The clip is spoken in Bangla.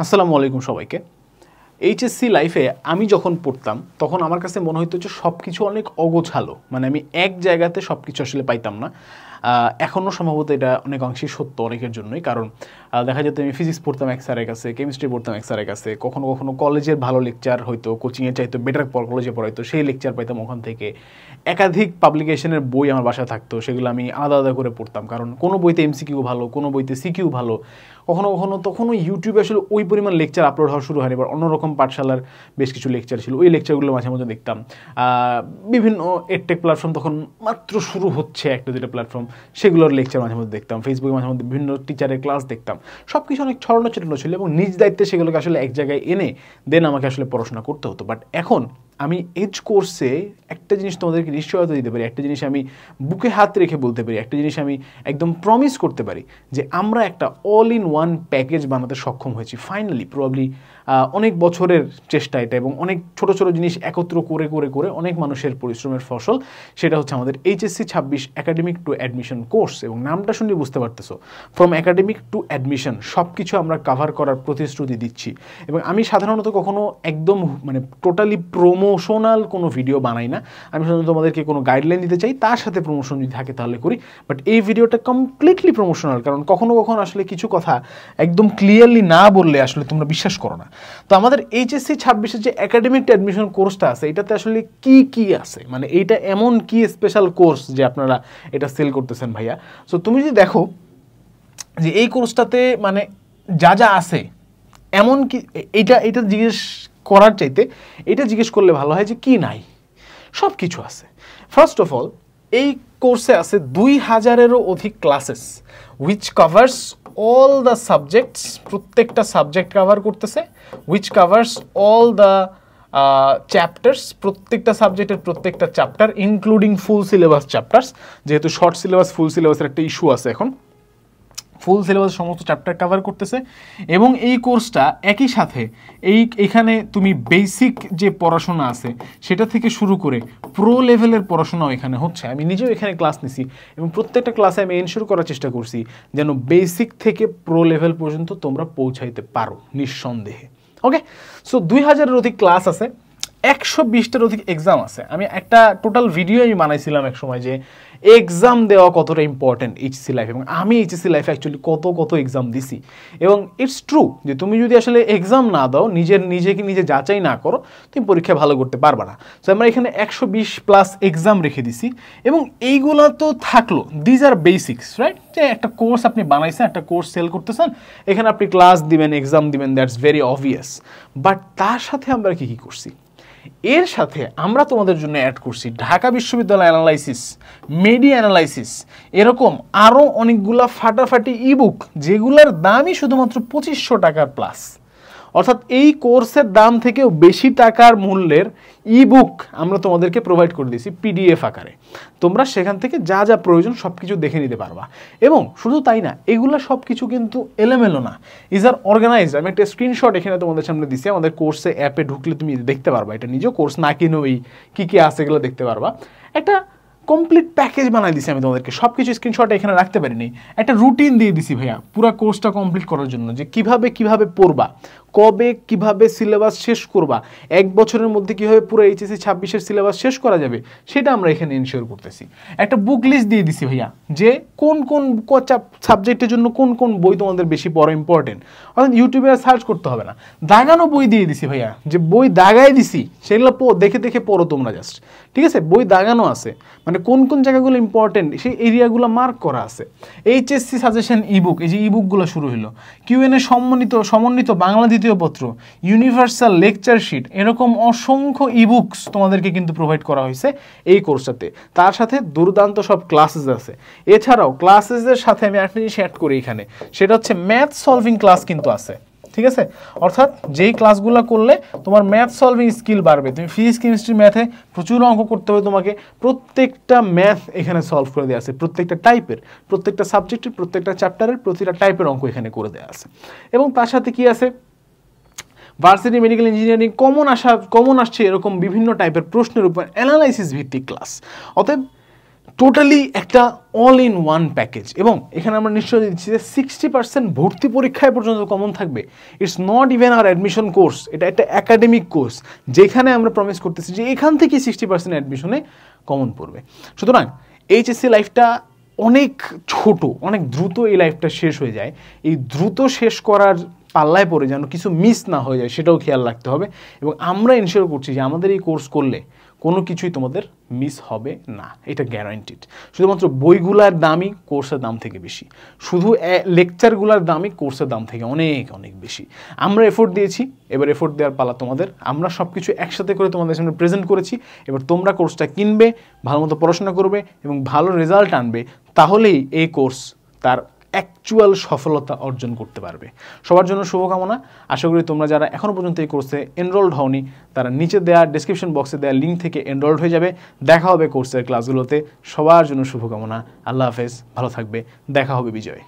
আসসালামু আলাইকুম সবাইকে। এইচএসসি লাইফে আমি যখন পড়তাম তখন আমার কাছে মনে হতো যে সব কিছু অনেক অগোছালো, মানে আমি এক জায়গাতে সব কিছু আসলে পাইতাম না। এখনও সম্ভবত এটা অনেক অংশেই সত্য অনেকের জন্যই, কারণ দেখা যেত আমি ফিজিক্স পড়তাম এক স্যারের কাছে, কেমিস্ট্রি পড়তাম এক স্যারের কাছে, কখনো কখনো কলেজের ভালো লেকচার হয়তো কোচিংয়ে চাইতো বেটার কলেজে পড়াইতো, সেই লেকচার পাইতাম ওখান থেকে। একাধিক পাবলিকেশনের বই আমার বাসায় থাকতো, সেগুলো আমি আলাদা আলাদা করে পড়তাম, কারণ কোনো বইতে এমসিকিউ ভালো, কোনো বইতে সিকিউ ভালো। কখনো কখনো তখনও ইউটিউবে আসলে ওই পরিমাণ লেকচার আপলোড হওয়া শুরু হয়নি, এবার অন্যরকম পাঠশালার বেশ কিছু লেকচার ছিল, ওই লেকচারগুলো মাঝে মধ্যে দেখতাম। বিভিন্ন এডটেক প্ল্যাটফর্ম তখন মাত্র শুরু হচ্ছে, একটা দুটো প্ল্যাটফর্ম, সেগুলোর লেকচার মাঝে মধ্যে দেখতাম। ফেসবুকে মাঝে মধ্যে বিভিন্ন টিচারের ক্লাস দেখতাম। সব কিছু অনেক ছড়ানো ছিটানো ছিল এবং নিজ দায়িত্বে সেগুলোকে আসলে এক জায়গায় এনে দেন আমাকে আসলে পড়াশোনা করতে হতো। বাট এখন আমি এজ কোর্সে একটা জিনিস তোমাদেরকে নিশ্চয়তা দিতে পারি, একটা জিনিস আমি বুকে হাত রেখে বলতে পারি, একটা জিনিস আমি একদম প্রমিস করতে পারি যে আমরা একটা অল ইন ওয়ান প্যাকেজ বানাতে সক্ষম হয়েছি ফাইনালি। প্রবাবলি অনেক বছরের চেষ্টা এটা, এবং অনেক ছোট ছোট জিনিস একত্র করে করে করে অনেক মানুষের পরিশ্রমের ফসল। সেটা হচ্ছে আমাদের HSC 26 academic two admission course. এবং নামটা শুনলে বুঝতে পারতেছো, ফ্রম একাডেমিক টু অ্যাডমিশন সব কিছু আমরা কাভার করার প্রতিশ্রুতি দিচ্ছি। এবং আমি সাধারণত কখনো একদম মানে টোটালি প্রমোশনাল কোনো ভিডিও বানাই না। আমি সাধারণত তোমাদেরকে কোনো গাইডলাইন দিতে চাই, তার সাথে প্রমোশন যদি থাকে তাহলে করি। বাট এই ভিডিওটা কমপ্লিটলি প্রমোশনাল, কারণ কখনো কখনো আসলে কিছু কথা একদম ক্লিয়ারলি না বললে আসলে তোমরা বিশ্বাস করো না। তো আমাদের এইচএসসি 26-এর যে একাডেমিক অ্যাডমিশন কোর্সটা আছে, এটাতে আসলে কি কি আছে, মানে এইটা এমন কি স্পেশাল কোর্স যে আপনারা এটা সেল করতেছেন ভাইয়া। সো তুমি যদি দেখো যে এই কোর্সটাতে মানে যা যা আছে, এমন কি এটা জিজ্ঞেস করার চাইতে এটা জিজ্ঞেস করলে ভালো হয় যে কি নাই। সব কিছু আছে। ফার্স্ট অফ অল, এই কোর্সে আছে 2000-এরও অধিক classes which covers all the subjects. প্রত্যেকটা সাবজেক্ট কাভার করতেছে, which covers all the chapters. প্রত্যেকটা সাবজেক্টের প্রত্যেকটা chapter including full syllabus chapters, যেহেতু শর্ট সিলেবাস ফুল সিলেবাসের একটা ইস্যু আছে এখন। ফুল সিলেবাস সমস্ত চ্যাপ্টার কভার করতেছে। এবং এই কোর্সটা একই সাথে এখানে তুমি বেসিক যে পড়াশোনা আছে সেটা থেকে শুরু করে প্রো লেভেলের পড়াশোনাও এখানে হচ্ছে। আমি নিজেও এখানে ক্লাস নিছি এবং প্রত্যেকটা ক্লাসে আমি এনশিওর করার চেষ্টা করছি যেন বেসিক থেকে প্রো লেভেল পর্যন্ত তোমরা পৌঁছাইতে পারো নিঃসন্দেহে। ওকে, সো 2000-এর অধিক ক্লাস আছে, 120টার অধিক এক্সাম আছে। আমি একটা টোটাল ভিডিও আমি বানাইছিলাম এক সময় যে এক্সাম দেওয়া কতটা ইম্পর্টেন্ট এইচএসসি লাইফে, এবং আমি এইচএসসি লাইফে অ্যাকচুয়ালি কত এক্সাম দিছি। এবং ইটস ট্রু যে তুমি যদি আসলে এক্সাম না দাও, নিজেকে নিজে যাচাই না করো, তুমি পরীক্ষা ভালো করতে পারবা না। সো আমরা এখানে 120+ এক্সাম রেখে দিছি। এবং এইগুলো তো থাকলো, দিজ আর বেসিক্স, রাইট? যে একটা কোর্স আপনি বানাইছেন, একটা কোর্স সেল করতেছেন, এখানে আপনি ক্লাস দিবেন, এক্সাম দিবেন, দ্যাটস ভেরি অবভিয়াস। বাট তার সাথে আমরা কি করছি? এর সাথে আমরা তোমাদের জন্য অ্যাড করছি ঢাকা বিশ্ববিদ্যালয় অ্যানালাইসিস, মেডি অ্যানালাইসিস, এরকম আরও অনেকগুলা ফাটাফাটি ইবুক, যেগুলোর দামই শুধুমাত্র 2500 টাকার প্লাস। অর্থাৎ এই কোর্সের দাম থেকেও বেশি টাকার মূল্যের ইবুক আমরা তোমাদেরকে প্রোভাইড করে দিয়েছি পিডিএফ আকারে। তোমরা সেখান থেকে যা যা প্রয়োজন সব কিছু দেখে নিতে পারবা। এবং শুধু তাই না, এগুলো সব কিছু কিন্তু এলোমেলো না, ইজ আর অর্গানাইজড। আমি একটা স্ক্রিনশট এখানে তোমাদের সামনে দিচ্ছি, আমাদের কোর্সে অ্যাপে ঢুকলে তুমি দেখতে পারবা, এটা নিজেও কোর্স না কিনেও এই কী আছে এগুলো দেখতে পারবা। একটা কমপ্লিট প্যাকেজ বানাই দিছি আমি তোমাদেরকে, সব কিছু স্ক্রিনশট এখানে রাখতে পারিনি। একটা রুটিন দিয়ে দিছি ভাইয়া পুরো কোর্সটা কমপ্লিট করার জন্য, যে কিভাবে পড়বা, কবে কিভাবে সিলেবাস শেষ করবা, 1 বছরের মধ্যে কীভাবে পুরো এইচএসসি 26-এর সিলেবাস শেষ করা যাবে, সেটা আমরা এখানে এনশিওর করতেছি। একটা বুক লিস্ট দিয়ে দিছি ভাইয়া, যে কোন সাবজেক্টের জন্য কোন বই তোমাদের বেশি পড়া ইম্পর্টেন্ট। অর্থাৎ ইউটিউবে আর সার্চ করতে হবে না, দাগানো বই দিয়ে দিছি ভাইয়া, যে বই দাগাই দিছি সেগুলো দেখে পড়ো তোমরা জাস্ট, ঠিক আছে? বই দাগানো আছে, মানে কোন জায়গাগুলো ইম্পর্টেন্ট সেই এরিয়াগুলো মার্ক করা আছে। এইচএসসি সাজেশন ইবুক, এই যে ইবুকগুলো শুরু হলো, কিউএনএ সমন্বিত বাংলা দ্বিতীয় পত্র, ইউনিভার্সাল লেকচার শিট, এরকম অসংখ্য ইবুকস তোমাদেরকে কিন্তু প্রোভাইড করা হয়েছে এই কোর্সটাতে। তার সাথে দুর্দান্ত সব ক্লাসেস আছে। এছাড়াও ক্লাসেসের সাথে আমি একটা জিনিস অ্যাড করি এখানে, সেটা হচ্ছে ম্যাথ সলভিং ক্লাস কিন্তু আছে, ঠিক আছে? অর্থাৎ যেই ক্লাসগুলো করলে তোমার ম্যাথ সলভিং স্কিল বাড়বে। তুমি ফিজিক্স কেমিস্ট্রি ম্যাথে প্রচুর অঙ্ক করতে হবে তোমাকে, প্রত্যেকটা ম্যাথ এখানে সলভ করে দেওয়া আছে, প্রত্যেকটা টাইপের, প্রত্যেকটা সাবজেক্টের, প্রত্যেকটা চ্যাপ্টারের প্রতিটা টাইপের অঙ্ক এখানে করে দেওয়া আছে। এবং তার সাথে কি আছে, ভার্সিটি মেডিকেল ইঞ্জিনিয়ারিং কমন আসছে এরকম বিভিন্ন টাইপের প্রশ্নের উপর অ্যানালাইসিস ভিত্তিক ক্লাস। অতএব টোটালি একটা অল ইন ওয়ান প্যাকেজ। এবং এখানে আমরা নিশ্চয় দিচ্ছি যে 60% ভর্তি পরীক্ষায় পর্যন্ত কমন থাকবে। It's not even our admission course, এটা একটা একাডেমিক কোর্স যেখানে আমরা প্রমিস করতেছি যে এখান থেকে 60% অ্যাডমিশনে কমন পড়বে। সুতরাং এইচএসসি লাইফটা অনেক ছোট, অনেক দ্রুত এই লাইফটা শেষ হয়ে যায়। এই দ্রুত শেষ করার পাল্লায় পড়ে যেন কিছু মিস না হয়ে যায় সেটাও খেয়াল রাখতে হবে। এবং আমরা ইনশিওর করছি যে আমাদের এই কোর্স করলে কোনো কিছুই তোমাদের মিস হবে না, এটা গ্যারান্টিড। শুধুমাত্র বইগুলার দামই কোর্সের দাম থেকে বেশি, শুধু লেকচারগুলার দামই কোর্সের দাম থেকে অনেক অনেক বেশি। আমরা এফোর্ট দিয়েছি, এবার এফোর্ট দেওয়ার পালা তোমাদের। আমরা সব কিছু একসাথে করে তোমাদের সামনে প্রেজেন্ট করেছি। এবার তোমরা কোর্সটা কিনবে, ভালো মতো পড়াশোনা করবে এবং ভালো রেজাল্ট আনবে, তাহলেই এই কোর্স তার অ্যাকচুয়াল সফলতা অর্জন করতে পারবে। সবার জন্য শুভকামনা। আশা করি তোমরা যারা এখনও পর্যন্ত এই কোর্সে এনরোলড হওনি তারা নিচে দেওয়া ডেসক্রিপশন বক্সে দেওয়া লিঙ্ক থেকে এনরোলড হয়ে যাবে। দেখা হবে কোর্সের ক্লাসগুলোতে। সবার জন্য শুভকামনা। আল্লাহ হাফেজ, ভালো থাকবে, দেখা হবে বিজয়।